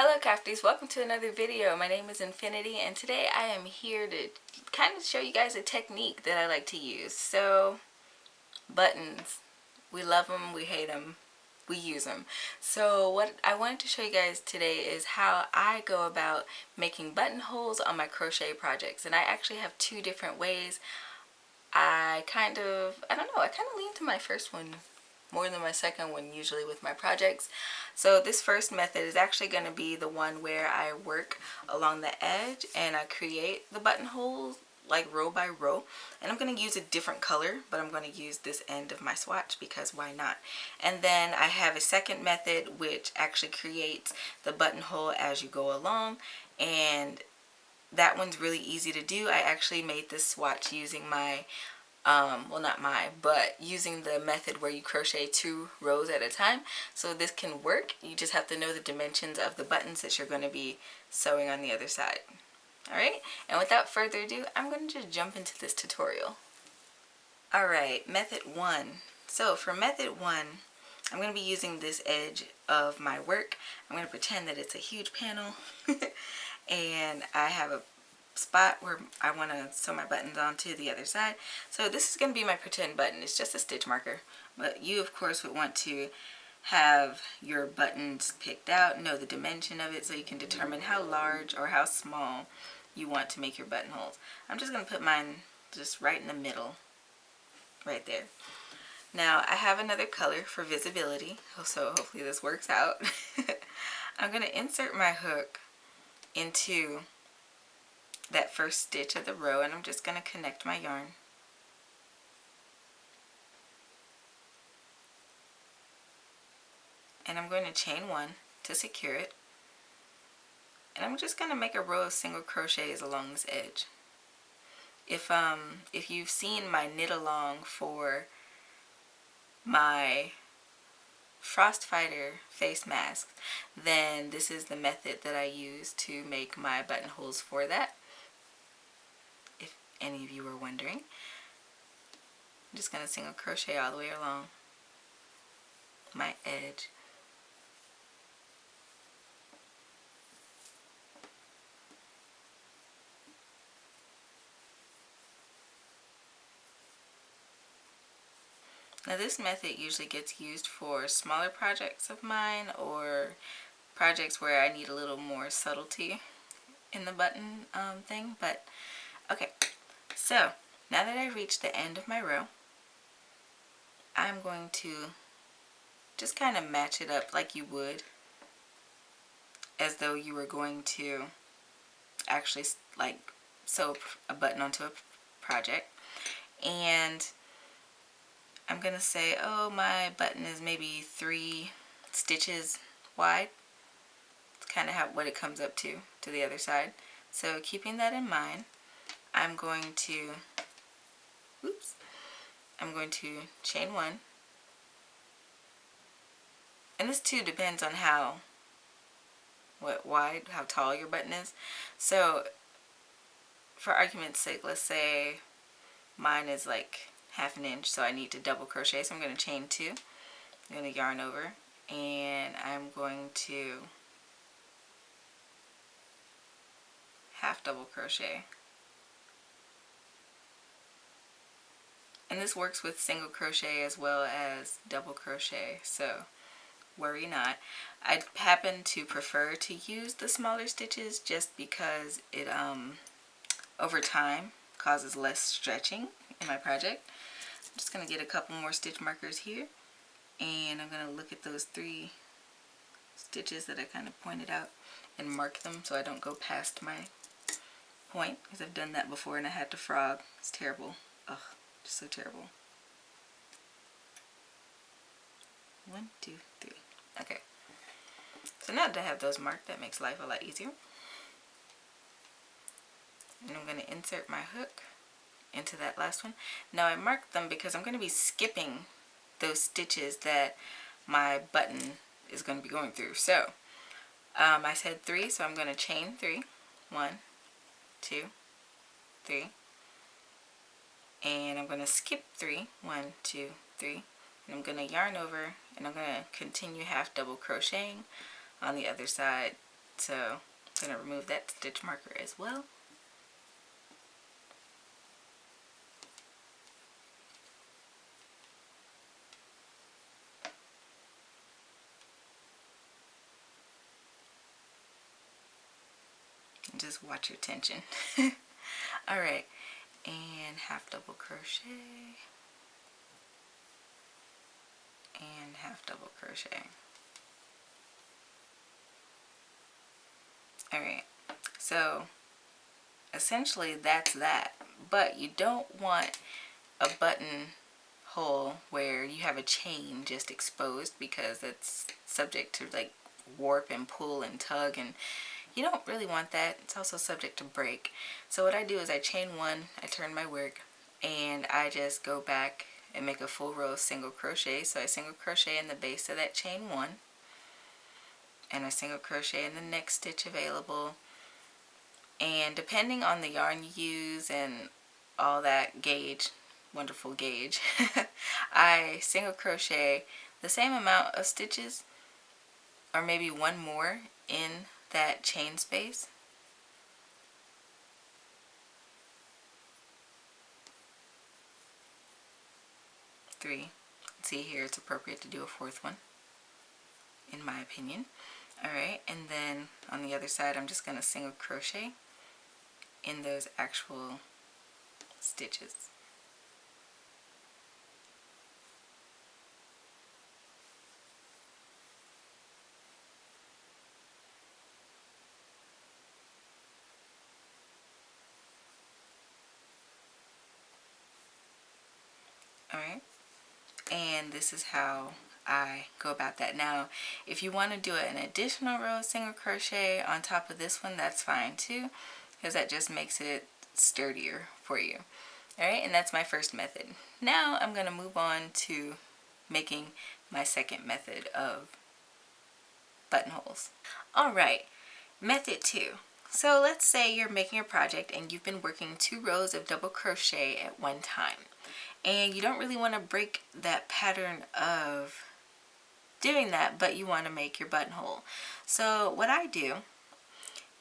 Hello crafties, welcome to another video. My name is Infiniti and today I am here to kind of show you guys a technique that I like to use. So, buttons. We love them, we hate them, we use them. So what I wanted to show you guys today is how I go about making buttonholes on my crochet projects. And I actually have two different ways. I kind of lean to my first one more than my second one usually with my projects. So this first method is actually going to be the one where I work along the edge and I create the buttonholes like row by row, and I'm going to use a different color, but I'm going to use this end of my swatch because why not. And then I have a second method which actually creates the buttonhole as you go along, and that one's really easy to do. I actually made this swatch using my well, not mine, but using the method where you crochet 2 rows at a time. So this can work. You just have to know the dimensions of the buttons that you're going to be sewing on the other side. Alright, and without further ado, I'm going to just jump into this tutorial. Alright, method 1. So for method 1, I'm going to be using this edge of my work. I'm going to pretend that it's a huge panel and I have a spot where I want to sew my buttons onto the other side. So this is going to be my pretend button. It's just a stitch marker, but you of course would want to have your buttons picked out, know the dimension of it so you can determine how large or how small you want to make your buttonholes. I'm just going to put mine just right in the middle, right there. Now I have another color for visibility, so hopefully this works out. I'm going to insert my hook into that first stitch of the row, and I'm just going to connect my yarn. And I'm going to chain 1 to secure it. And I'm just going to make a row of single crochets along this edge. If you've seen my knit along for my Frostfighter face masks, then this is the method that I use to make my buttonholes for that. If any of you were wondering, I'm just going to single crochet all the way along my edge. Now this method usually gets used for smaller projects of mine or projects where I need a little more subtlety in the button thing, but okay. So now that I've reached the end of my row, I'm going to just kind of match it up like you would as though you were going to actually like sew a button onto a project. And I'm going to say, oh, my button is maybe 3 stitches wide. It's kind of what it comes up to the other side. So keeping that in mind, I'm going to chain 1. And this too depends on how tall your button is. So for argument's sake, let's say mine is like ½ an inch, so I need to double crochet, so I'm going to chain 2. I'm going to yarn over, and I'm going to half double crochet. And this works with single crochet as well as double crochet, so worry not. I happen to prefer to use the smaller stitches just because it over time causes less stretching in my project. I'm just going to get a couple more stitch markers here, and I'm going to look at those 3 stitches that I kind of pointed out and mark them so I don't go past my point, because I've done that before and I had to frog. It's terrible. Ugh, just so terrible. 1, 2, 3. Okay. So now that I have those marked, that makes life a lot easier. And I'm going to insert my hook into that last one. Now I marked them because I'm going to be skipping those stitches that my button is going to be going through. So I said 3, so I'm going to chain 3. 1, 2, 3. And I'm going to skip 3. 1, 2, 3. And I'm going to yarn over, and I'm going to continue half double crocheting on the other side So I'm going to remove that stitch marker as well. And just watch your tension. Alright, and half double crochet, and half double crochet. Alright, so essentially that's that, but you don't want a buttonhole where you have a chain just exposed, because it's subject to like warp and pull and tug, and you don't really want that. It's also subject to break. So what I do is I chain one, I turn my work, and I just go back and make a full row of single crochet. So I single crochet in the base of that chain one, and I single crochet in the next stitch available. And depending on the yarn you use and all that gauge, wonderful gauge, I single crochet the same amount of stitches, or maybe one more, in that chain space. Three. See here, it's appropriate to do a fourth one, in my opinion. Alright, and then on the other side I'm just going to single crochet in those actual stitches. Alright, and this is how I go about that. Now, if you want to do an additional row of single crochet on top of this one, that's fine too, because that just makes it sturdier for you. Alright, and that's my first method. Now I'm going to move on to making my second method of buttonholes. Alright, method 2. So let's say you're making a project and you've been working 2 rows of double crochet at one time, and you don't really want to break that pattern of doing that, but you want to make your buttonhole. So what I do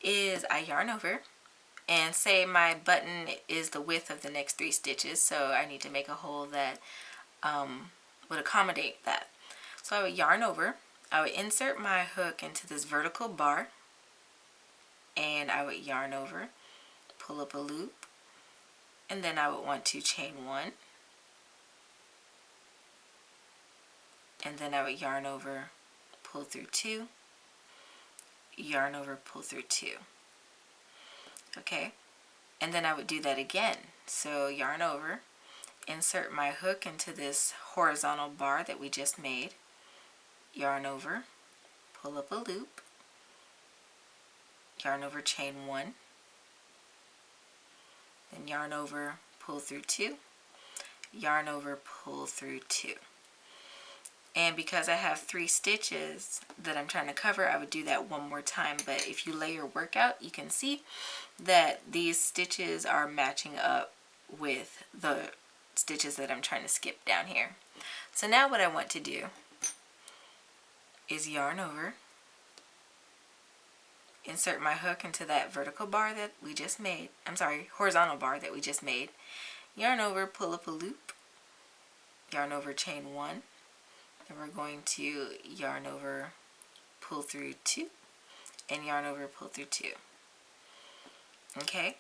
is I yarn over, and say my button is the width of the next 3 stitches, so I need to make a hole that would accommodate that. So I would yarn over, I would insert my hook into this vertical bar, and I would yarn over, pull up a loop, and then I would want to chain 1, and then I would yarn over, pull through 2, yarn over, pull through 2. Okay, and then I would do that again. So yarn over, insert my hook into this horizontal bar that we just made, yarn over, pull up a loop, yarn over, chain 1, then yarn over, pull through 2, yarn over, pull through 2. And because I have 3 stitches that I'm trying to cover, I would do that one more time. But if you lay your work out, you can see that these stitches are matching up with the stitches that I'm trying to skip down here. So now what I want to do is yarn over, insert my hook into that vertical bar that we just made, horizontal bar that we just made, yarn over, pull up a loop, yarn over, chain 1, then we're going to yarn over, pull through 2, and yarn over, pull through 2. Okay,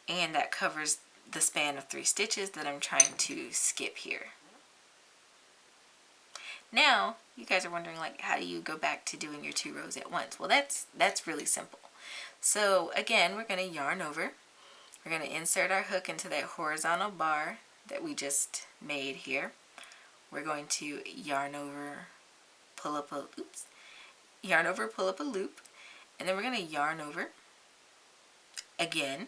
and that covers the span of 3 stitches that I'm trying to skip here. Now, you guys are wondering, like, how do you go back to doing your 2 rows at once? Well, that's really simple. So again, we're going to yarn over. We're going to insert our hook into that horizontal bar that we just made here. We're going to yarn over, pull up a, yarn over, pull up a loop, and then we're going to yarn over again,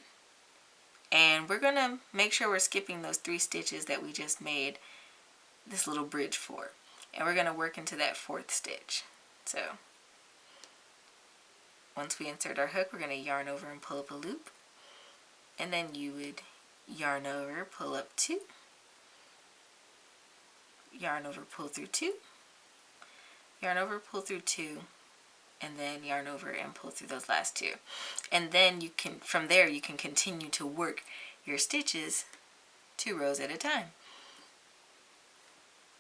and we're going to make sure we're skipping those 3 stitches that we just made this little bridge for, and we're going to work into that 4th stitch. So once we insert our hook, we're going to yarn over and pull up a loop, and then you would yarn over, pull up 2, yarn over, pull through 2, yarn over, pull through 2, and then yarn over and pull through those last 2. And then you can, from there, you can continue to work your stitches 2 rows at a time.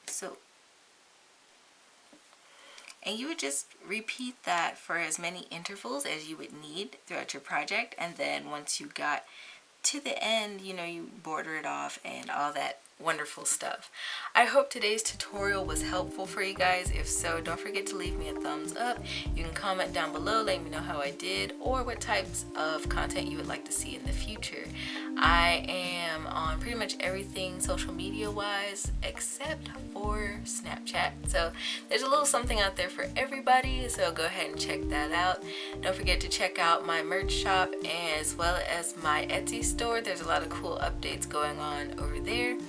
So, and you would just repeat that for as many intervals as you would need throughout your project, and then once you got to the end, you know, you border it off and all that wonderful stuff. I hope today's tutorial was helpful for you guys. If so, don't forget to leave me a thumbs up. You can comment down below, let me know how I did, or what types of content you would like to see in the future. I am on pretty much everything social media wise except for Snapchat, so there's a little something out there for everybody, so go ahead and check that out. Don't forget to check out my merch shop as well as my Etsy store. There's a lot of cool updates going on over there.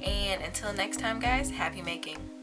And until next time, guys, happy making.